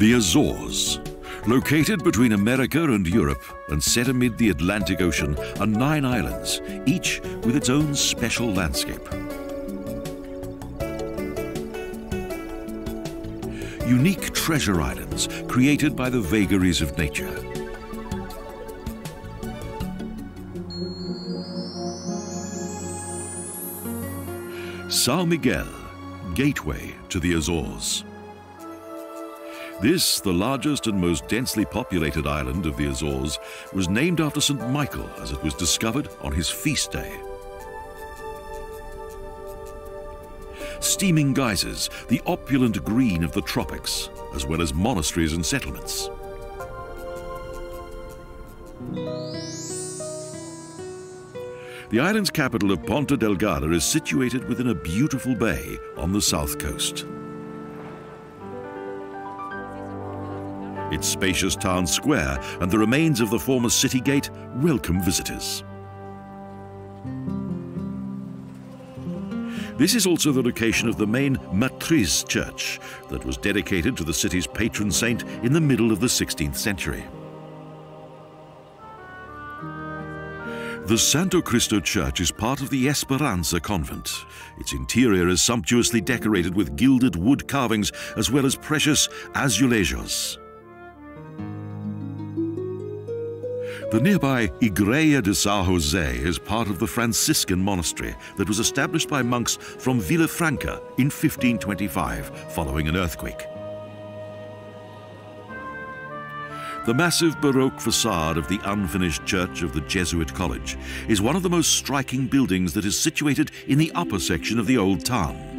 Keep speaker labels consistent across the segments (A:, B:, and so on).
A: The Azores. Located between America and Europe and set amid the Atlantic Ocean are 9 islands, each with its own special landscape. Unique treasure islands created by the vagaries of nature. São Miguel, gateway to the Azores. This, the largest and most densely populated island of the Azores, was named after St. Michael as it was discovered on his feast day. Steaming geysers, the opulent green of the tropics, as well as monasteries and settlements. The island's capital of Ponta Delgada is situated within a beautiful bay on the south coast. Its spacious town square and the remains of the former city gate welcome visitors. This is also the location of the main Matriz church that was dedicated to the city's patron saint in the middle of the 16th century. The Santo Cristo Church is part of the Esperanza convent. Its interior is sumptuously decorated with gilded wood carvings as well as precious azulejos. The nearby Igreja de São José is part of the Franciscan monastery that was established by monks from Villafranca in 1525 following an earthquake. The massive Baroque facade of the unfinished church of the Jesuit College is one of the most striking buildings that is situated in the upper section of the old town.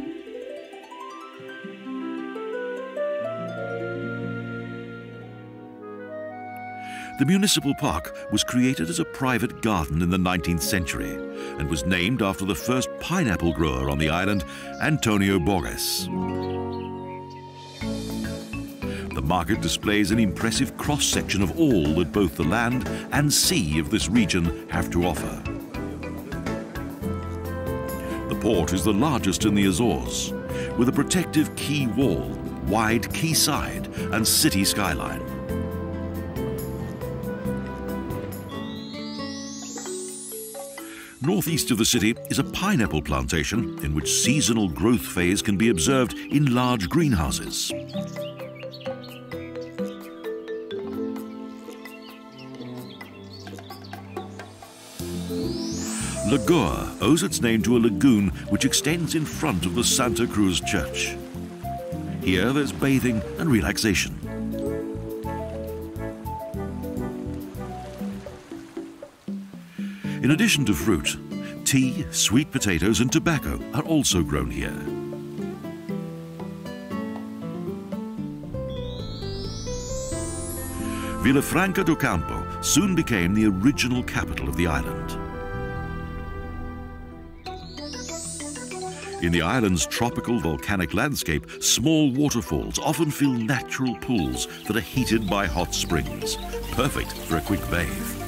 A: The municipal park was created as a private garden in the 19th century and was named after the first pineapple grower on the island, Antonio Borges. The market displays an impressive cross-section of all that both the land and sea of this region have to offer. The port is the largest in the Azores, with a protective quay wall, wide quayside and city skyline. Northeast of the city is a pineapple plantation in which seasonal growth phase can be observed in large greenhouses. Lagoa owes its name to a lagoon which extends in front of the Santa Cruz Church. Here there's bathing and relaxation. In addition to fruit, tea, sweet potatoes and tobacco are also grown here. Villafranca do Campo soon became the original capital of the island. In the island's tropical volcanic landscape, small waterfalls often fill natural pools that are heated by hot springs, perfect for a quick bathe.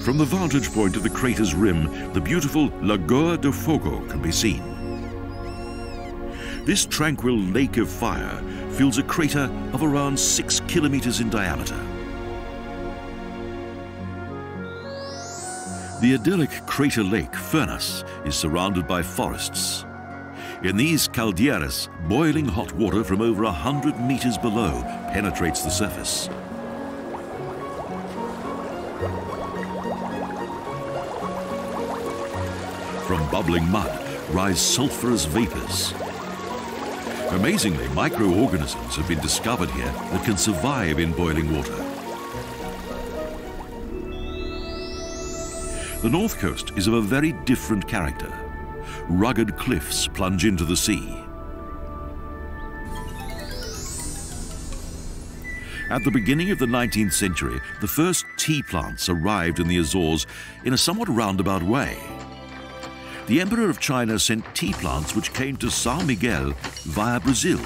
A: From the vantage point of the crater's rim, the beautiful Lagoa do Fogo can be seen. This tranquil lake of fire fills a crater of around 6 kilometers in diameter. The idyllic crater lake, Furnace, is surrounded by forests. In these caldeiras, boiling hot water from over 100 meters below penetrates the surface. From bubbling mud rise sulfurous vapors. Amazingly, microorganisms have been discovered here that can survive in boiling water. The north coast is of a very different character. Rugged cliffs plunge into the sea. At the beginning of the 19th century, the first tea plants arrived in the Azores in a somewhat roundabout way. The Emperor of China sent tea plants which came to São Miguel via Brazil.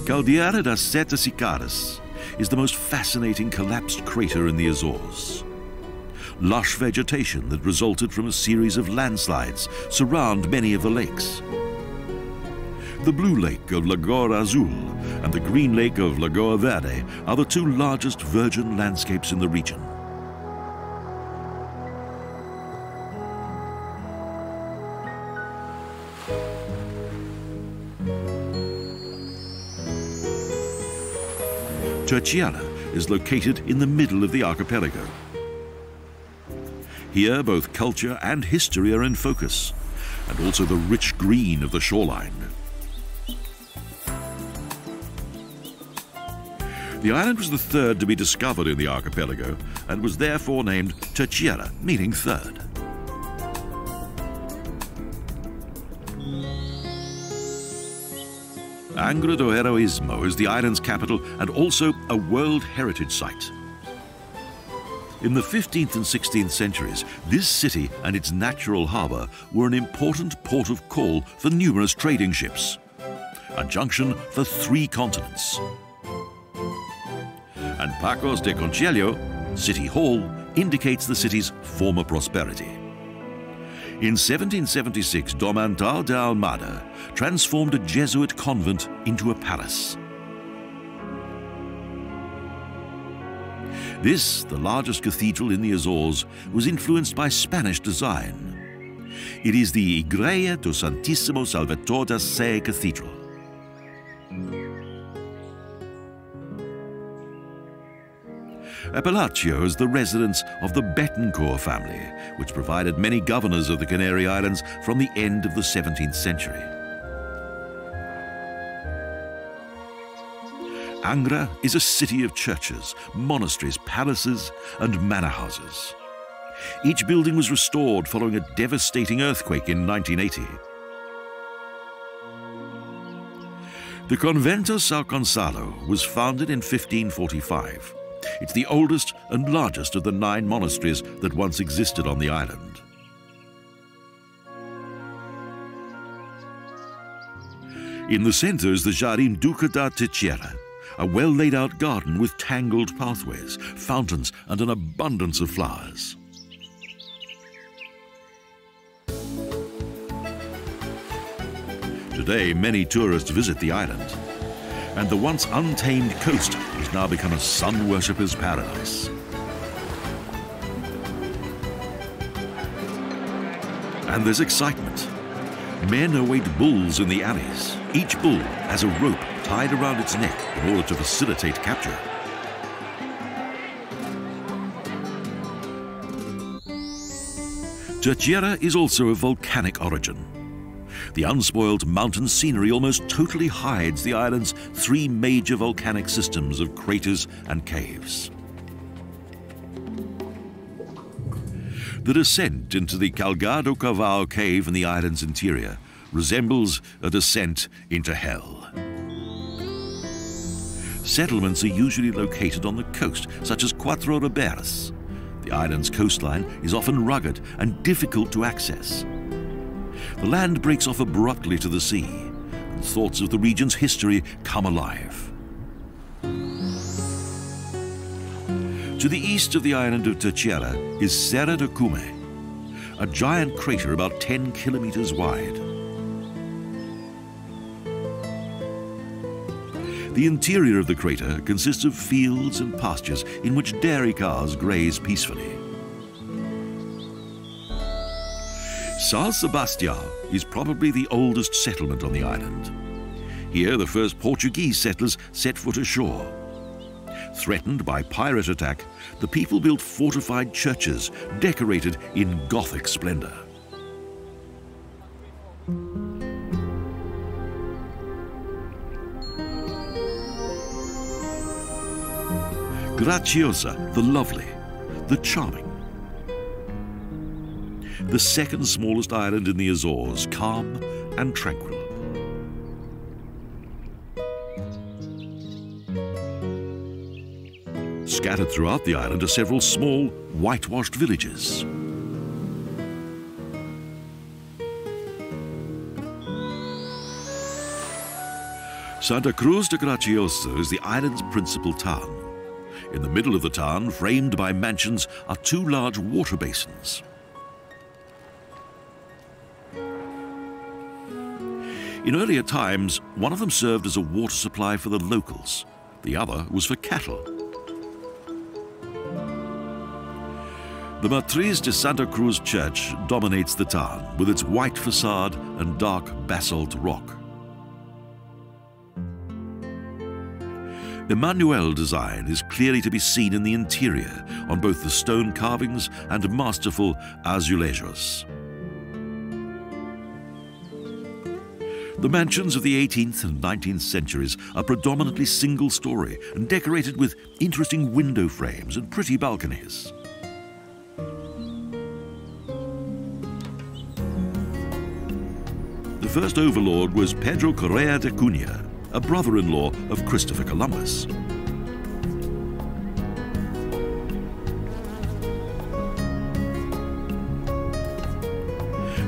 A: Caldeira das Sete Cidades is the most fascinating collapsed crater in the Azores. lush vegetation that resulted from a series of landslides surround many of the lakes. The blue lake of Lagoa Azul and the green lake of Lagoa Verde are the two largest virgin landscapes in the region. Terceira is located in the middle of the archipelago. Here both culture and history are in focus, and also the rich green of the shoreline. The island was the third to be discovered in the archipelago and was therefore named Terceira, meaning third. Angra do Heroísmo is the island's capital and also a World Heritage Site. In the 15th and 16th centuries, this city and its natural harbour were an important port of call for numerous trading ships, a junction for 3 continents. And Pacos de Concelho, City Hall, indicates the city's former prosperity. In 1776, Dom Antal de Almada transformed a Jesuit convent into a palace. This, the largest cathedral in the Azores, was influenced by Spanish design. It is the Igreja do Santíssimo Salvador da Sé Cathedral. Apalacio is the residence of the Betancourt family, which provided many governors of the Canary Islands from the end of the 17th century. Angra is a city of churches, monasteries, palaces, and manor houses. Each building was restored following a devastating earthquake in 1980. The Convento São Gonçalo was founded in 1545. It's the oldest and largest of the 9 monasteries that once existed on the island. In the centre is the Jardim Duque da Terceira, a well-laid-out garden with tangled pathways, fountains, and an abundance of flowers. Today, many tourists visit the island, and the once untamed coast has now become a sun worshipper's paradise. And there's excitement. Men await bulls in the alleys. Each bull has a rope tied around its neck in order to facilitate capture. Terceira is also of volcanic origin. The unspoiled mountain scenery almost totally hides the island's 3 major volcanic systems of craters and caves. The descent into the Calgado Cavao cave in the island's interior resembles a descent into hell. Settlements are usually located on the coast, such as Quatro Ribeiras. The island's coastline is often rugged and difficult to access. The land breaks off abruptly to the sea, and thoughts of the region's history come alive. To the east of the island of Terceira is Serra de Cume, a giant crater about 10 kilometers wide. The interior of the crater consists of fields and pastures in which dairy cows graze peacefully. São Sebastião is probably the oldest settlement on the island. Here, the first Portuguese settlers set foot ashore. Threatened by pirate attack, the people built fortified churches decorated in Gothic splendor. Graciosa, the lovely, the charming. The second smallest island in the Azores, calm and tranquil. Scattered throughout the island are several small, whitewashed villages. Santa Cruz de Graciosa is the island's principal town. In the middle of the town, framed by mansions, are two large water basins. In earlier times, one of them served as a water supply for the locals. The other was for cattle. The Matriz de Santa Cruz Church dominates the town with its white facade and dark basalt rock. Emmanuel design is clearly to be seen in the interior on both the stone carvings and masterful azulejos. The mansions of the 18th and 19th centuries are predominantly single-story and decorated with interesting window frames and pretty balconies. The first overlord was Pedro Correa de Cunha, a brother-in-law of Christopher Columbus.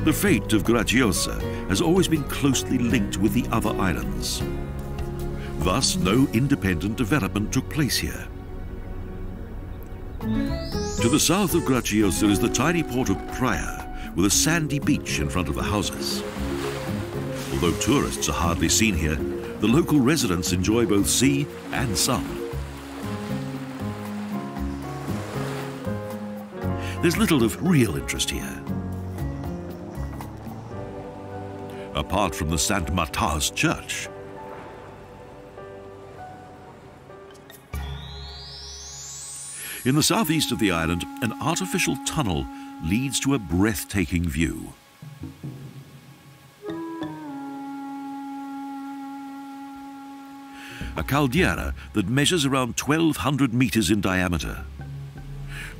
A: The fate of Graciosa has always been closely linked with the other islands. Thus, no independent development took place here. To the south of Graciosa is the tiny port of Praia, with a sandy beach in front of the houses. Although tourists are hardly seen here, the local residents enjoy both sea and sun. There's little of real interest here. Apart from the St. Martha's Church. In the southeast of the island, an artificial tunnel leads to a breathtaking view. A caldera that measures around 1,200 meters in diameter.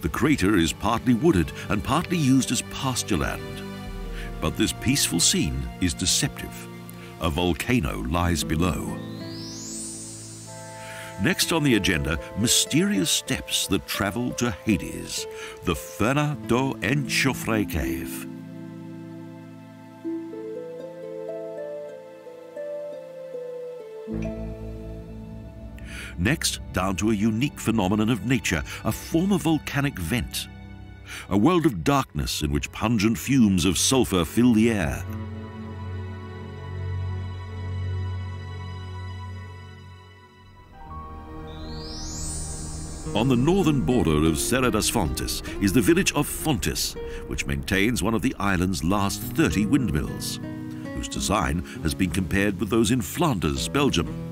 A: The crater is partly wooded and partly used as pasture land. But this peaceful scene is deceptive. A volcano lies below. Next on the agenda, mysterious steps that travel to Hades, the Ferna do Enxofre cave. Next, down to a unique phenomenon of nature, a former volcanic vent. A world of darkness in which pungent fumes of sulfur fill the air. On the northern border of Serra das Fontes is the village of Fontes, which maintains one of the island's last 30 windmills, whose design has been compared with those in Flanders, Belgium.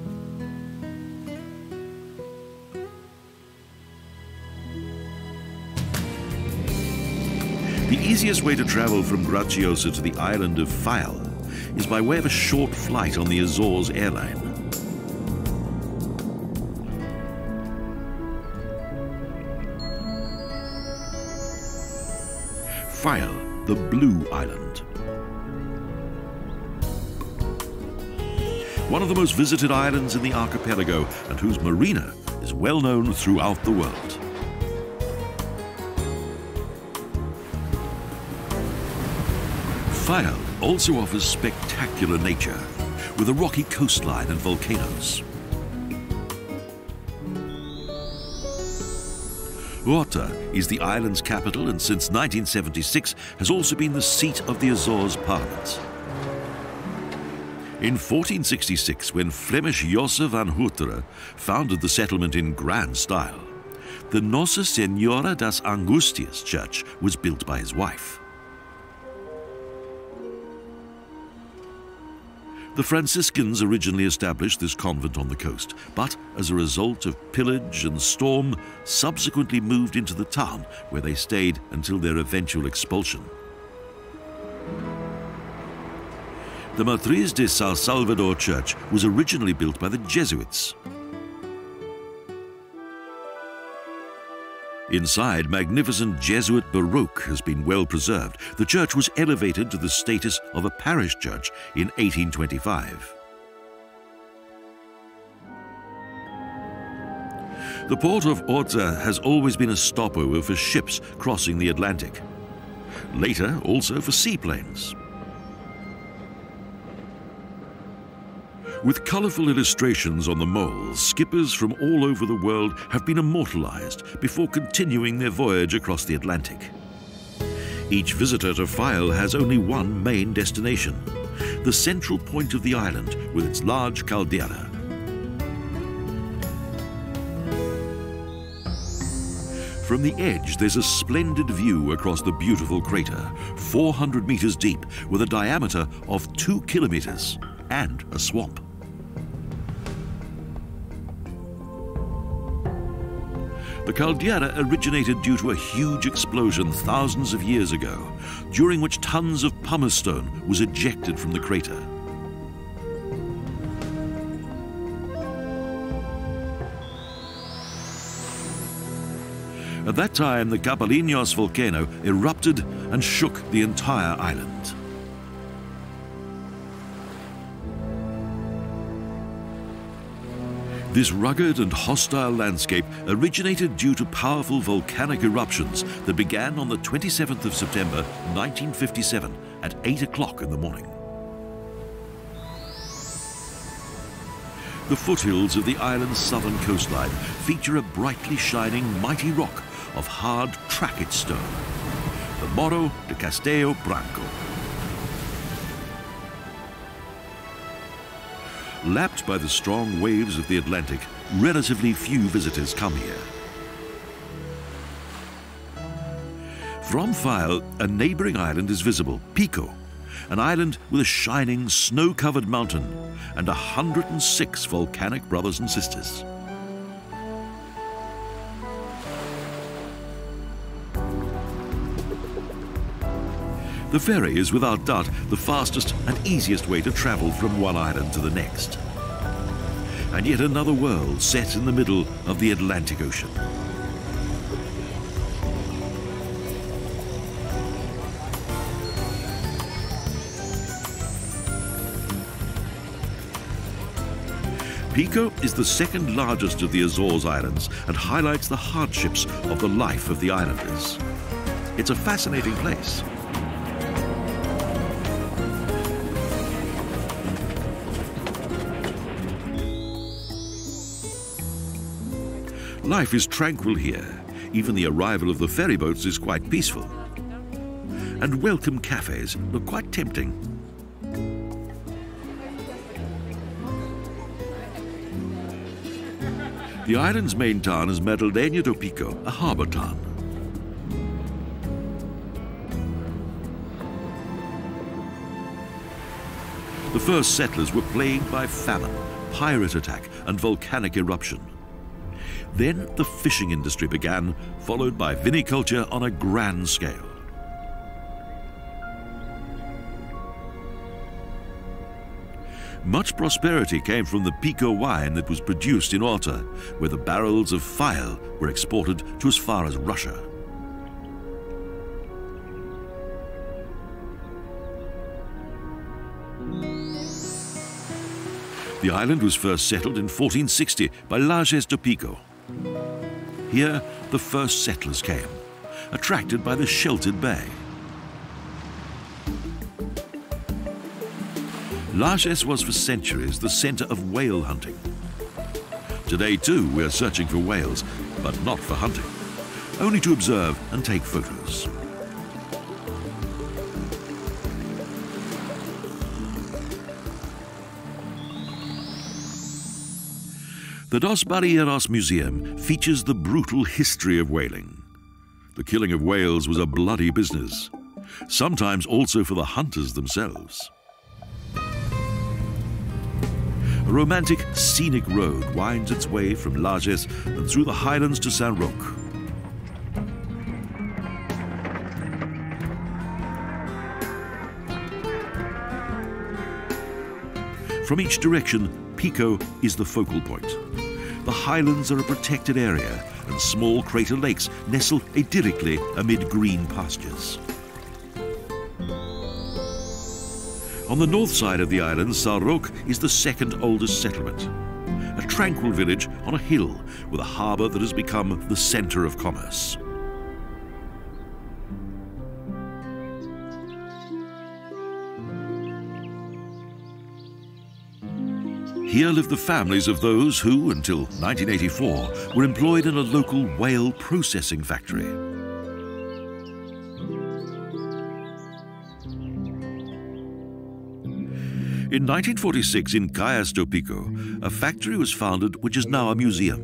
A: The easiest way to travel from Graciosa to the island of Faial is by way of a short flight on the Azores airline. Faial, the Blue Island. One of the most visited islands in the archipelago and whose marina is well known throughout the world. Faial also offers spectacular nature, with a rocky coastline and volcanoes. Horta is the island's capital and since 1976 has also been the seat of the Azores Parliament. In 1466, when Flemish Josse van Houteren founded the settlement in grand style, the Nossa Senhora das Angustias church was built by his wife. The Franciscans originally established this convent on the coast, but as a result of pillage and storm, subsequently moved into the town, where they stayed until their eventual expulsion. The Matriz de São Salvador Church was originally built by the Jesuits. Inside, magnificent Jesuit Baroque has been well preserved. The church was elevated to the status of a parish church in 1825. The port of Horta has always been a stopover for ships crossing the Atlantic. Later, also for seaplanes. With colourful illustrations on the moles, skippers from all over the world have been immortalised before continuing their voyage across the Atlantic. Each visitor to Faial has only one main destination, the central point of the island with its large caldera. From the edge, there's a splendid view across the beautiful crater, 400 metres deep, with a diameter of 2 kilometres and a swamp. The caldera originated due to a huge explosion thousands of years ago, during which tons of pumice stone was ejected from the crater. At that time, the Capaliños volcano erupted and shook the entire island. This rugged and hostile landscape originated due to powerful volcanic eruptions that began on the 27th of September 1957 at 8 o'clock in the morning. The foothills of the island's southern coastline feature a brightly shining mighty rock of hard trachyte stone, the Morro de Castello Branco. Lapped by the strong waves of the Atlantic, relatively few visitors come here. From Faial, a neighbouring island is visible, Pico, an island with a shining snow-covered mountain and 106 volcanic brothers and sisters. The ferry is without doubt the fastest and easiest way to travel from one island to the next. And yet another world set in the middle of the Atlantic Ocean. Pico is the second largest of the Azores Islands and highlights the hardships of the life of the islanders. It's a fascinating place. Life is tranquil here. Even the arrival of the ferry boats is quite peaceful. And welcome cafes look quite tempting. The island's main town is Medellín do Pico, a harbour town. The first settlers were plagued by famine, pirate attack and volcanic eruption. Then the fishing industry began, followed by viniculture on a grand scale. Much prosperity came from the Pico wine that was produced in Horta, where the barrels of Faial were exported to as far as Russia. The island was first settled in 1460 by Lagoa do Pico. Here, the first settlers came, attracted by the sheltered bay. Lagoa was for centuries the centre of whale hunting. Today, too, we are searching for whales, but not for hunting, only to observe and take photos. The Dos Barreiros Museum features the brutal history of whaling. The killing of whales was a bloody business, sometimes also for the hunters themselves. A romantic, scenic road winds its way from Lagoa and through the highlands to São Roque. From each direction, Pico is the focal point. The highlands are a protected area, and small crater lakes nestle idyllically amid green pastures. On the north side of the island, São Roque is the second oldest settlement, a tranquil village on a hill with a harbour that has become the centre of commerce. Here lived the families of those who, until 1984, were employed in a local whale processing factory. In 1946, in Cayas do Pico, a factory was founded which is now a museum.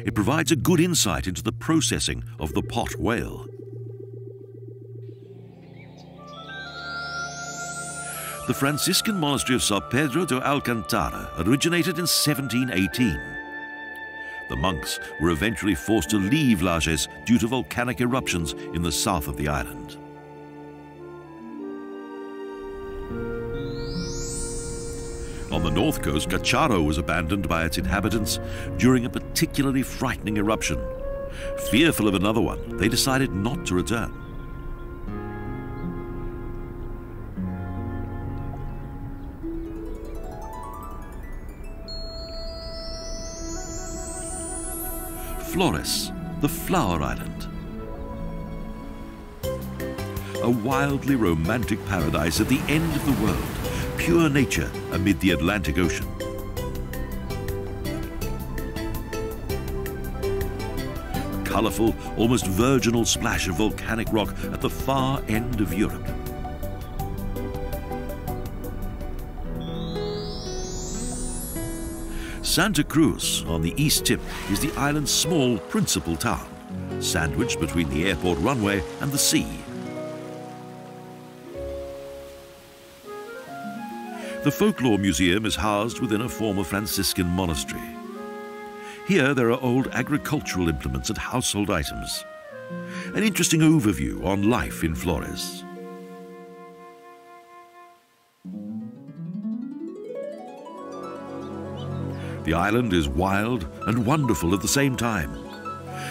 A: It provides a good insight into the processing of the pot whale. The Franciscan monastery of São Pedro de Alcantara originated in 1718. The monks were eventually forced to leave Lages due to volcanic eruptions in the south of the island. On the north coast, Cacharo was abandoned by its inhabitants during a particularly frightening eruption. Fearful of another one, they decided not to return. Flores, the flower island. A wildly romantic paradise at the end of the world, pure nature amid the Atlantic Ocean. A colourful, almost virginal splash of volcanic rock at the far end of Europe. Santa Cruz, on the east tip, is the island's small principal town, sandwiched between the airport runway and the sea. The Folklore Museum is housed within a former Franciscan monastery. Here there are old agricultural implements and household items. An interesting overview on life in Flores. The island is wild and wonderful at the same time,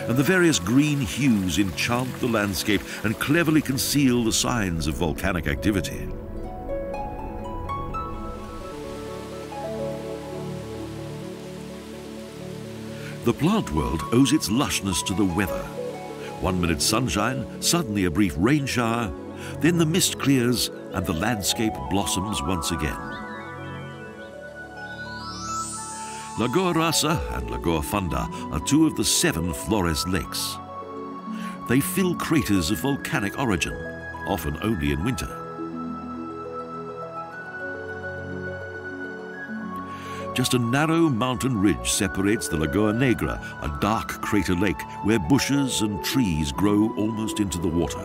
A: and the various green hues enchant the landscape and cleverly conceal the signs of volcanic activity. The plant world owes its lushness to the weather. 1 minute sunshine, suddenly a brief rain shower, then the mist clears and the landscape blossoms once again. Lagoa Rasa and Lagoa Funda are two of the 7 Flores lakes. They fill craters of volcanic origin, often only in winter. Just a narrow mountain ridge separates the Lagoa Negra, a dark crater lake where bushes and trees grow almost into the water.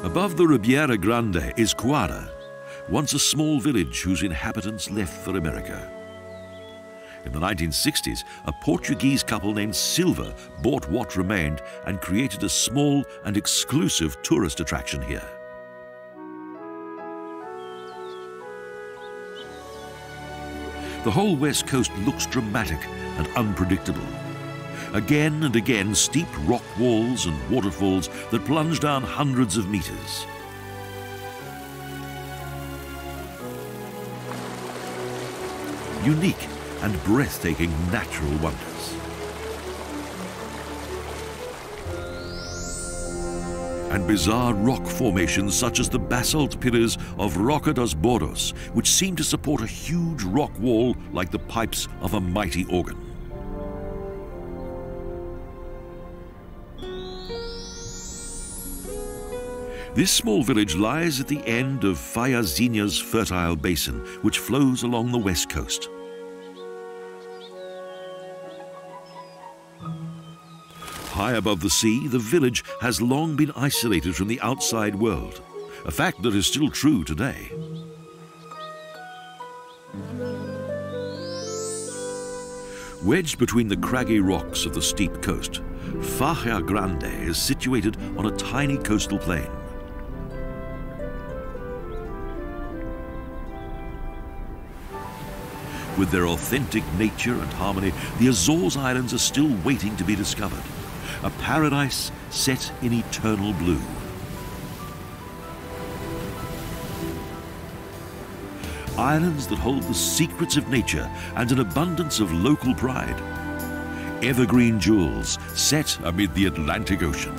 A: Above the Riviera Grande is Quara, once a small village whose inhabitants left for America. In the 1960s, a Portuguese couple named Silva bought what remained and created a small and exclusive tourist attraction here. The whole west coast looks dramatic and unpredictable. Again and again, steep rock walls and waterfalls that plunge down hundreds of meters. Unique and breathtaking natural wonders. And bizarre rock formations such as the basalt pillars of Roca dos Boros, which seem to support a huge rock wall like the pipes of a mighty organ. This small village lies at the end of Faialzinha's fertile basin, which flows along the west coast. High above the sea, the village has long been isolated from the outside world, a fact that is still true today. Wedged between the craggy rocks of the steep coast, Faial Grande is situated on a tiny coastal plain. With their authentic nature and harmony, the Azores Islands are still waiting to be discovered. A paradise set in eternal blue. Islands that hold the secrets of nature and an abundance of local pride. Evergreen jewels set amid the Atlantic Ocean.